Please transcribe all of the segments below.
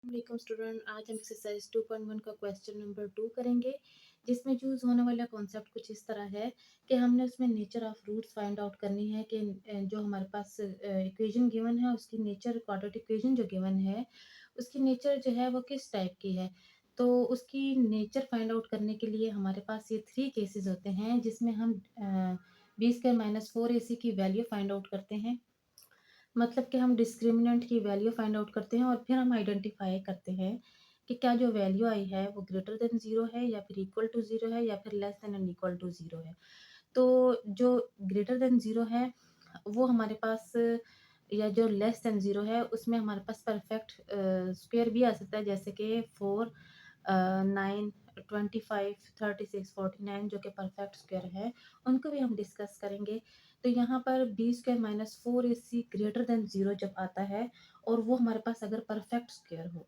वालेकुम स्टूडेंट। आज हम एक्सरसाइज 2.1 का क्वेश्चन नंबर 2 करेंगे, जिसमें यूज़ होने वाला कॉन्सेप्ट कुछ इस तरह है कि हमने उसमें nature of roots find out करनी है कि जो हमारे पास इक्वेशन गिवन है उसकी नेचर, क्वाड्रेटिक इक्वेशन जो गिवन है उसकी नेचर जो है वो किस टाइप की है। तो उसकी नेचर फाइंड आउट करने के लिए हमारे पास ये 3 केसेस होते हैं, जिसमें हम बी स्क्वायर माइनस 4ac की वैल्यू फाइंड आउट करते हैं। मतलब कि हम डिस्क्रिमिनेंट की वैल्यू फाइंड आउट करते हैं और फिर हम आइडेंटिफाई करते हैं कि क्या जो वैल्यू आई है वो ग्रेटर देन ज़ीरो है या फिर इक्वल टू ज़ीरो है या फिर less than and equal to zero है। तो जो ग्रेटर देन ज़ीरो है वो हमारे पास, या जो लेस देन ज़ीरो है उसमें हमारे पास परफेक्ट स्क्वायर भी आ सकता है, जैसे कि 4, 9, 25, 36, 49 जो कि परफेक्ट स्क्वायर है, उनको भी हम डिस्कस करेंगे। तो यहाँ पर B square minus 4ac greater than zero जब आता है और वो हमारे पास अगर परफेक्ट स्क्वायर हो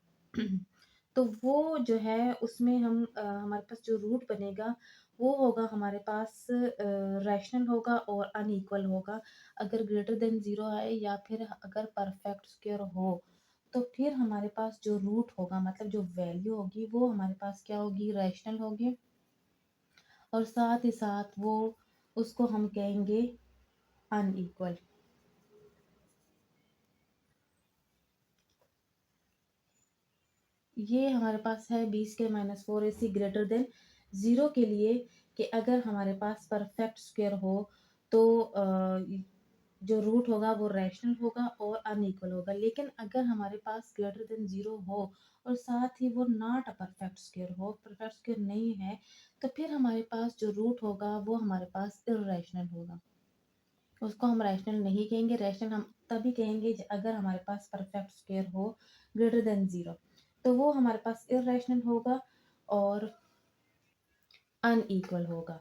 तो वो जो है उसमें हम हमारे पास जो रूट बनेगा वो होगा हमारे पास रैशनल होगा और अनइक्वल होगा। अगर ग्रेटर देन ज़ीरो आए या फिर अगर परफेक्ट स्क्वायर हो, तो फिर हमारे पास जो रूट होगा, मतलब जो वैल्यू होगी वो हमारे पास क्या होगी, रैशनल होगी। और साथ ही साथ वो उसको हम कहेंगे अनइक्वल। ये हमारे पास है B square minus 4ac greater than zero के लिए, कि अगर हमारे पास परफेक्ट स्क्वायर हो तो जो रूट होगा वो रैशनल होगा और अनइक्वल होगा। लेकिन अगर हमारे पास ग्रेटर देन ज़ीरो हो और साथ ही वो नॉट अ परफेक्ट स्क्वायर हो, परफेक्ट स्क्वायर नहीं है, तो फिर हमारे पास जो रूट होगा वो हमारे पास इर्रेशनल होगा। उसको हम रैशनल नहीं कहेंगे। रैशनल हम तभी कहेंगे अगर हमारे पास परफेक्ट स्क्वायर हो ग्रेटर देन ज़ीरो, तो वो हमारे पास इर्रेशनल होगा और अनइक्वल होगा।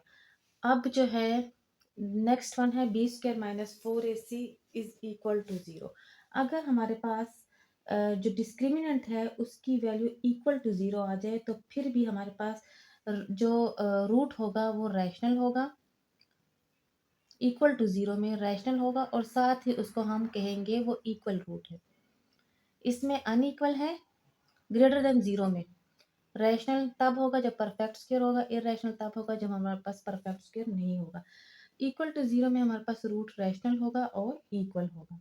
अब जो है नेक्स्ट वन है B square minus 4ac is equal to zero. अगर हमारे पास जो डिस्क्रिमिनेंट है उसकी वैल्यू इक्वल टू ज़ीरो आ जाए, तो फिर भी हमारे पास जो रूट होगा वो रैशनल होगा, इक्वल टू ज़ीरो में रैशनल होगा और साथ ही उसको हम कहेंगे वो इक्वल रूट है। इसमें अनइक्वल है ग्रेटर देन ज़ीरो में। रैशनल तब होगा जब परफेक्ट स्क्वायर होगा, इररेशनल तब होगा जब हमारे पास परफेक्ट स्क्वायर नहीं होगा। इक्वल टू ज़ीरो में हमारे पास रूट रैशनल होगा और इक्वल होगा।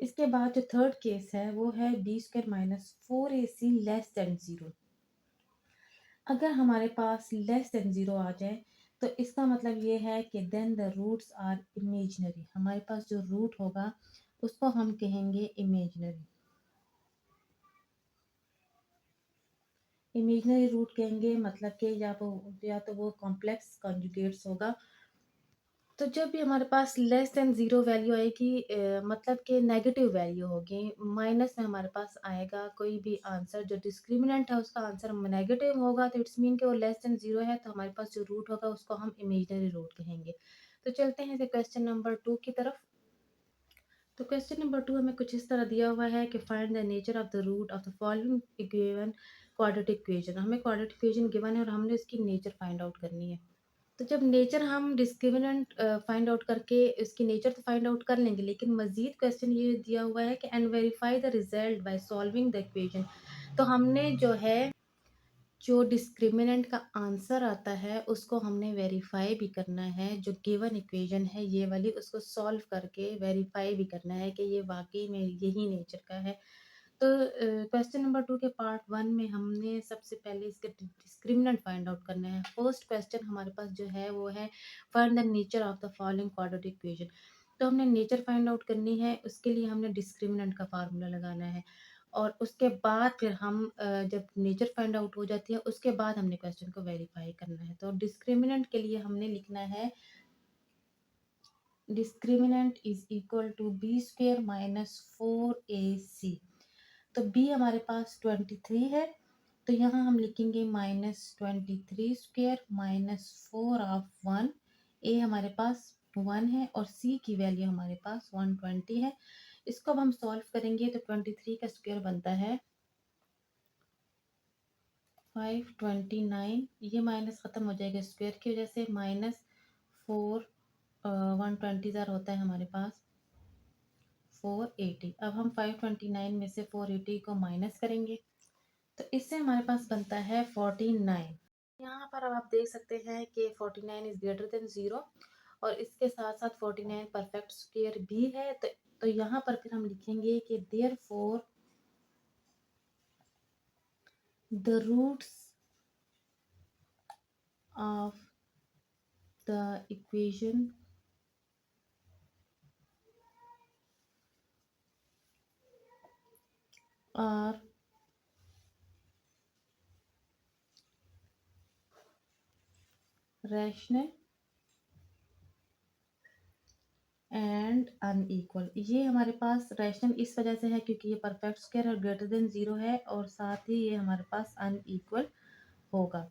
इसके बाद जो थर्ड केस है वो है B square minus 4ac less than zero. अगर हमारे पास लेस देन ज़ीरो आ जाए, तो इसका मतलब ये है कि then the roots are imaginary. हमारे पास जो रूट होगा उसको हम कहेंगे इमेजिनरी। इमेजिनरी रूट कहेंगे मतलब कि या तो वो कॉम्प्लेक्स कॉन्जुगेट्स होगा। तो जब भी हमारे पास लेस देन ज़ीरो वैल्यू आएगी, मतलब कि नेगेटिव वैल्यू होगी, माइनस में हमारे पास आएगा कोई भी आंसर, जो डिस्क्रिमिनेंट है उसका आंसर नेगेटिव होगा, तो इट्स मीन कि वो लेस देन ज़ीरो है, तो हमारे पास जो रूट होगा उसको हम इमेजिनरी रूट कहेंगे। तो चलते हैं क्वेश्चन नंबर 2 की तरफ। तो क्वेश्चन नंबर 2 हमें कुछ इस तरह दिया हुआ है कि find the nature of the root of the following given quadratic equation. हमें क्वाड्रेटिक इक्वेशन गिवन है और हमने इसकी नेचर फाइंड आउट करनी है। तो जब नेचर हम डिस्क्रिमिनेंट फाइंड आउट करके इसकी नेचर तो फाइंड आउट कर लेंगे, लेकिन मजीद क्वेश्चन ये दिया हुआ है कि and verify the result by solving the equation. तो हमने जो है, जो डिस्क्रिमिनेंट का आंसर आता है उसको हमने वेरीफाई भी करना है। जो गिवन इक्वेशन है ये वाली, उसको सॉल्व करके वेरीफाई भी करना है कि ये वाकई में यही नेचर का है। तो क्वेश्चन नंबर 2 के पार्ट 1 में हमने सबसे पहले इसका डिस्क्रिमिनेंट फाइंड आउट करना है। फर्स्ट क्वेश्चन हमारे पास जो है वो है find the nature of the following quadratic equation. तो हमने नेचर फाइंड आउट करनी है, उसके लिए हमने डिस्क्रिमिनेंट का फार्मूला लगाना है और उसके बाद फिर हम जब नेचर फाइंड आउट हो जाती है उसके बाद हमने क्वेश्चन को वेरीफाई करना है। तो डिस्क्रिमिनेंट के लिए हमने लिखना है discriminant is equal to B square minus 4ac। तो b हमारे पास 23 है, तो यहाँ हम लिखेंगे -23² -4 ए हमारे पास 1 है और c की वैल्यू हमारे पास 120 है। इसको अब हम सॉल्व करेंगे तो 23 का स्क्वायर बनता है 529। ये माइनस ख़त्म हो जाएगा स्क्वायर की वजह से, -4, 120 ज़ार होता है हमारे पास 480। अब हम 529 में से 480 को माइनस करेंगे तो इससे हमारे पास बनता है 49। यहाँ पर अब आप देख सकते हैं कि 49 इज़ ग्रेटर देन 0 और इसके साथ-साथ 49 परफेक्ट स्क्वायर भी है। तो यहाँ पर फिर हम लिखेंगे कि therefore the roots of the equation are rational and unequal. ये हमारे पास रैशनल इस वजह से है क्योंकि ये परफेक्ट स्क्वायर और ग्रेटर देन 0 है और साथ ही ये हमारे पास अनइक्वल होगा।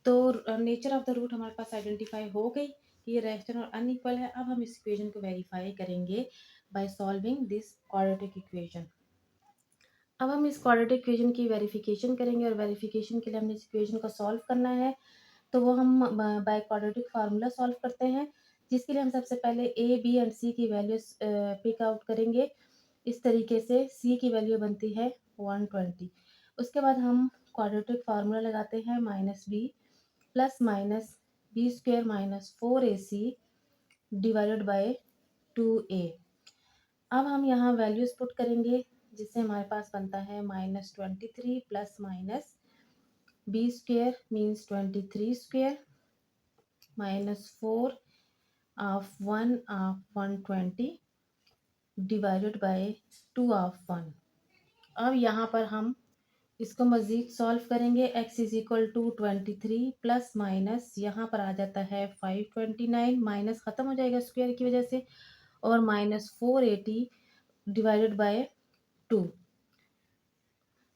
तो नेचर ऑफ द रूट हमारे पास आइडेंटिफाई हो गई कि ये रैशनल और अनइक्वल है। अब हम इस इक्वेशन को वेरीफाई करेंगे by solving this quadratic equation. अब हम इस क्वाड्रेटिक इक्वेशन की वेरिफिकेशन करेंगे और वेरिफिकेशन के लिए हमने इस इक्वेशन को सॉल्व करना है। तो वो हम बाय क्वाड्रेटिक फार्मूला सॉल्व करते हैं, जिसके लिए हम सबसे पहले ए बी एंड सी की वैल्यूज पिक आउट करेंगे। इस तरीके से सी की वैल्यू बनती है 120। उसके बाद हम क्वाड्रेटिक फार्मूला लगाते हैं minus B plus minus B square minus 4ac divided by 2a। अब हम यहाँ वैल्यूज पुट करेंगे जिससे हमारे पास बनता है -23 plus minus B square means 23 square minus 4 of 1 of 120 divided by 2 of 1। अब यहाँ पर हम इसको मज़ीद सॉल्व करेंगे। x is equal to 23 plus minus यहाँ पर आ जाता है 529 माइनस ख़त्म हो जाएगा स्क्वायर की वजह से और माइनस 480 डिवाइडेड बाय 2।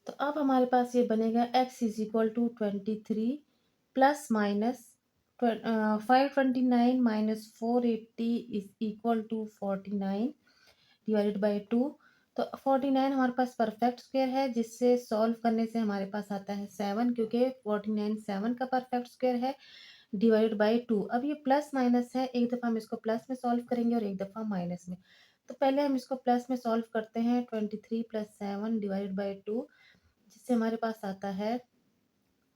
तो अब हमारे पास ये बनेगा x is equal to 23 plus minus 529 minus 480 is equal to 49 divided by 2। तो 49 हमारे पास परफेक्ट स्क्वायर है जिससे सॉल्व करने से हमारे पास आता है 7 क्योंकि 49 7 का परफेक्ट स्क्वायर है डिवाइडेड बाय 2। अब ये प्लस माइनस है, एक दफ़ा हम इसको प्लस में सॉल्व करेंगे और एक दफ़ा माइनस में। तो पहले हम इसको प्लस में सॉल्व करते हैं 23 प्लस 7 डिवाइडेड बाय 2 जिससे हमारे पास आता है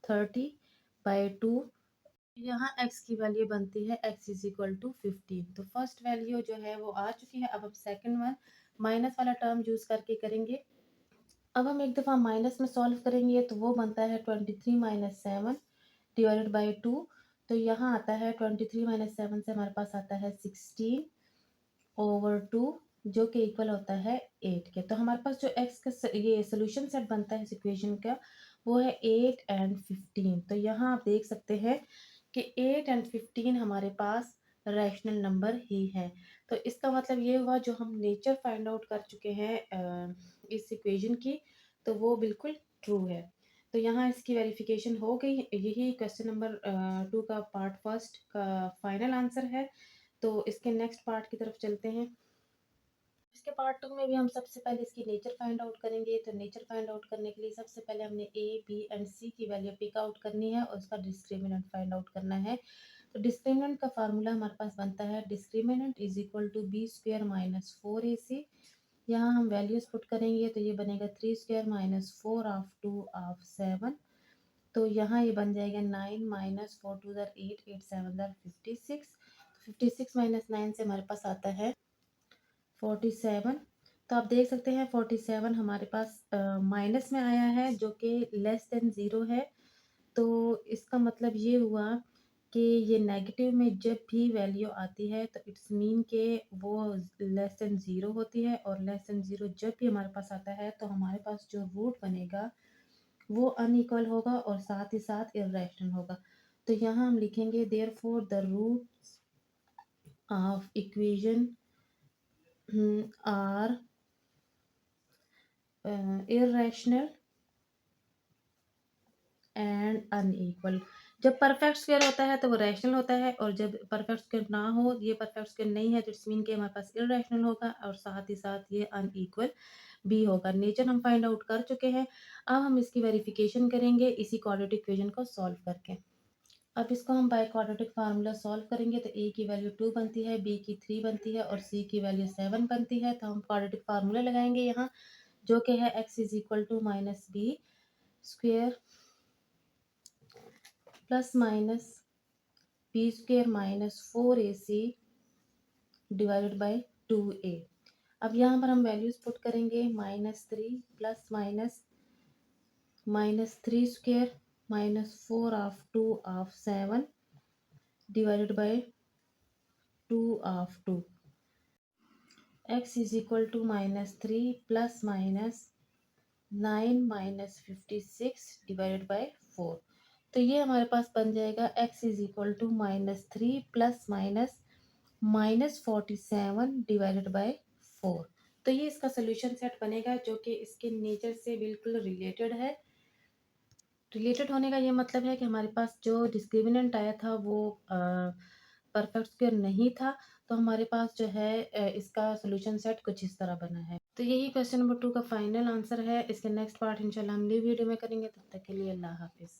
30/2। यहाँ x की वैल्यू बनती है x इज इक्वल टू 15। तो फर्स्ट वैल्यू जो है वो आ चुकी है। अब हम सेकंड वन माइनस वाला टर्म यूज़ करके करेंगे। अब हम एक दफ़ा माइनस में सॉल्व करेंगे तो वो बनता है 23 माइनस 7 डिवाइडेड बाई 2। तो यहाँ आता है 23 माइनस 7 से हमारे पास आता है 16/2 जो कि इक्वल होता है 8 के। तो हमारे पास जो x का ये सोल्यूशन सेट बनता है इस इक्वेशन का वो है 8 एंड 15। तो यहाँ आप देख सकते हैं कि 8 एंड 15 हमारे पास रैशनल नंबर ही है। तो इसका मतलब ये हुआ जो हम नेचर फाइंड आउट कर चुके हैं इस इक्वेशन की, तो वो बिल्कुल ट्रू है। तो यहाँ इसकी वेरिफिकेशन हो गई। यही क्वेश्चन नंबर 2 का पार्ट फर्स्ट का फाइनल आंसर है। तो इसके नेक्स्ट पार्ट की तरफ चलते हैं। इसके पार्ट 2 में भी हम सबसे पहले इसकी नेचर फाइंड आउट करेंगे। तो नेचर फाइंड आउट करने के लिए सबसे पहले हमने ए बी एंड सी की वैल्यू पिक आउट करनी है और उसका डिस्क्रिमिनेंट फाइंड आउट करना है। तो डिस्क्रिमिनेंट का फार्मूला हमारे पास बनता है discriminant is equal to B square minus 4ac। यहाँ हम वैल्यूज पुट करेंगे तो ये बनेगा 3 स्क्वेयर माइनस 4 ऑफ 2 ऑफ 7। तो यहाँ ये बन जाएगा 9 माइनस 4 टू दर 8 8 7 दर 56। 56 माइनस 9 से हमारे पास आता है 47। तो आप देख सकते हैं 47 हमारे पास माइनस में आया है जो कि लेस देन 0 है। तो इसका मतलब ये हुआ कि ये नेगेटिव में जब भी वैल्यू आती है तो इट्स मीन के वो लेस देन 0 होती है और लेस देन 0 जब भी हमारे पास आता है तो हमारे पास जो रूट बनेगा वो अनइक्वल होगा और साथ ही साथ इर्रेशनल होगा। तो यहाँ हम लिखेंगे therefore the roots of equation are irrational and unequal. जब परफेक्ट स्क्वायर होता है तो वो रैशनल होता है और जब परफेक्ट स्क्वायर ना हो, ये परफेक्ट स्क्वायर नहीं है तो इट्स मीन कि हमारे पास इररेशनल होगा और साथ ही साथ ये अनइक्वल भी होगा। नेचर हम फाइंड आउट कर चुके हैं। अब हम इसकी वेरिफिकेशन करेंगे इसी क्वाड्रेटिक इक्वेशन को सॉल्व करके। अब इसको हम बाय क्वाड्रेटिक फार्मूला सॉल्व करेंगे तो ए की वैल्यू 2 बनती है, बी की 3 बनती है और सी की वैल्यू 7 बनती है। तो हम क्वाड्रेटिक फार्मूला लगाएंगे यहाँ जो कि है x is equal to minus B square plus minus B square minus 4ac divided by 2a। अब यहाँ पर हम वैल्यूज पुट करेंगे, -3 plus minus 3 square minus 4 of 2 of 7 divided by 2 of 2। x is equal to -3 plus minus 9 minus 56 divided by 4। तो ये हमारे पास बन जाएगा x is equal to -3 plus minus 47 divided by 4। तो ये इसका सोल्यूशन सेट बनेगा जो कि इसके नेचर से बिल्कुल रिलेटेड है। रिलेटेड होने का ये मतलब है कि हमारे पास जो डिस्क्रिमिनेंट आया था वो परफेक्ट स्क्वायर नहीं था, तो हमारे पास जो है इसका सोल्यूशन सेट कुछ इस तरह बना है। तो यही क्वेश्चन नंबर 2 का फाइनल आंसर है। इसके नेक्स्ट पार्ट इंशाल्लाह हम अगली वीडियो में करेंगे। तब तक के लिए अल्लाह हाफिज़।